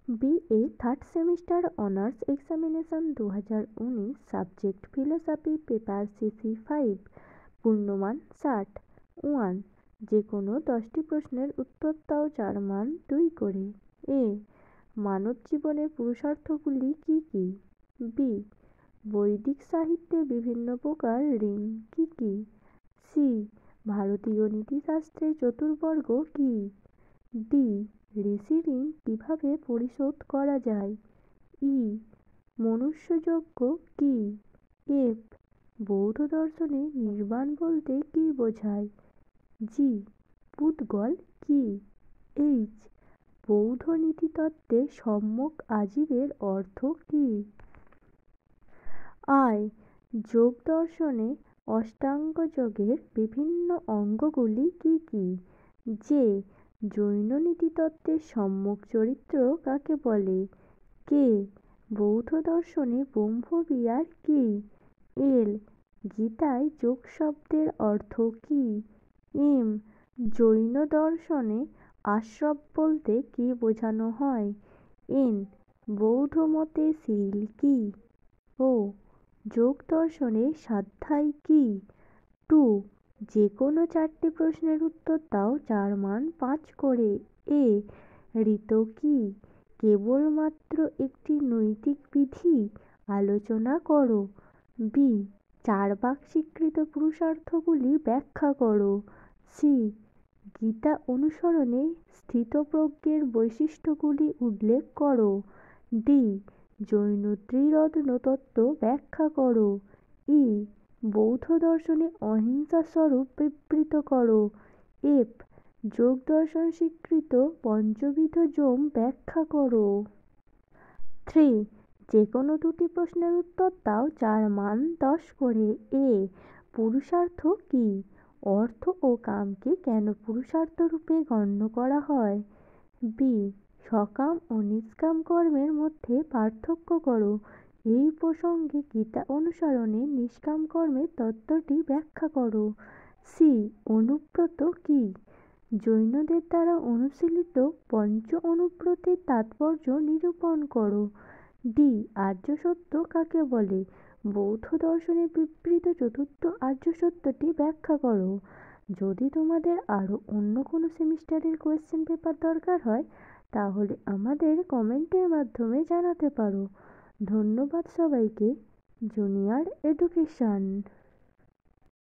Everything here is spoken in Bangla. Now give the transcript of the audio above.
BA third semester honours examination 2019, subject philosophy, paper CC5, পূর্ণমান 60। 1. যে কোনো 10টি প্রশ্নের উত্তর দাও যার মান 2 করে। এ. মানব জীবনের পুরুষার্থগুলি কি কি? বি. বৈদিক সাহিত্যে বিভিন্ন প্রকার ঋণ কি কি? সি. ভারতীয় নীতিশাস্ত্রে চতুর্বর্গ কি? ডি. ঋষি ঋণ কিভাবে পরিশোধ করা যায়? ই. মনুষ্যযজ্ঞ কি? এফ. বৌদ্ধ দর্শনে নির্বাণ বলতে কি বোঝায়? জি. পুদ্গল কি? এইচ. বৌদ্ধ নীতিতত্ত্বে সম্যক আজীবের অর্থ কি? আই. যোগ দর্শনে অষ্টাঙ্গযোগের বিভিন্ন অঙ্গগুলি কি কি? জে. জৈন নীতিতত্ত্বের সম্যক চরিত্র কাকে বলে? কে. বৌদ্ধ দর্শনে ব্রহ্মবিহার কি? এল. গীতায় যোগ শব্দের অর্থ কি? এম. জৈন দর্শনে আশ্রব বলতে কি বোঝানো হয়? এন. বৌদ্ধ মতে শীল কি? ও. যোগ দর্শনে স্বাধ্যায় কি? 2. যে কোনো 4টি প্রশ্নের উত্তর দাও যার মান 5 করে। এ. ঋত কি? কেবলমাত্র একটি নৈতিক বিধি? আলোচনা করো। বি. 4 ভাগ স্বীকৃত পুরুষার্থগুলি ব্যাখ্যা করো। সি. গীতা অনুসরণে স্থিতপ্রজ্ঞের বৈশিষ্ট্যগুলি উল্লেখ করো। ডি. জৈন ত্রিরত্ন তত্ত্ব ব্যাখ্যা করো। ই. বৌদ্ধ দর্শনে অহিংসা স্বরূপ বিবৃত করো। এফ. যোগ দর্শন স্বীকৃত পঞ্চবিধ যম ব্যাখ্যা করো। 3. যে কোনো 2টি প্রশ্নের উত্তর দাও যার মান 10 করে। এ. পুরুষার্থ কি? অর্থ ও কামকে কেন পুরুষার্থ রূপে গণ্য করা হয়? বি. সকাম ও নিষ্কাম কর্মের মধ্যে পার্থক্য করো। এই প্রসঙ্গে গীতা অনুসরণে নিষ্কাম কর্মের তত্ত্বটি ব্যাখ্যা করো। সি. অনুব্রত কি? জৈনদের দ্বারা অনুশীলিত পঞ্চ অনুব্রতের তাৎপর্য নিরূপণ করো। ডি. আর্য সত্য কাকে বলে? বৌদ্ধ দর্শনে বিবৃত চতুর্থ আর্য সত্যটি ব্যাখ্যা করো। যদি তোমাদের আরও অন্য কোনো সেমিস্টারের কোয়েশ্চেন পেপার দরকার হয় তাহলে আমাদের কমেন্টের মাধ্যমে জানাতে পারো। ধন্যবাদ সবাইকে। Junior education.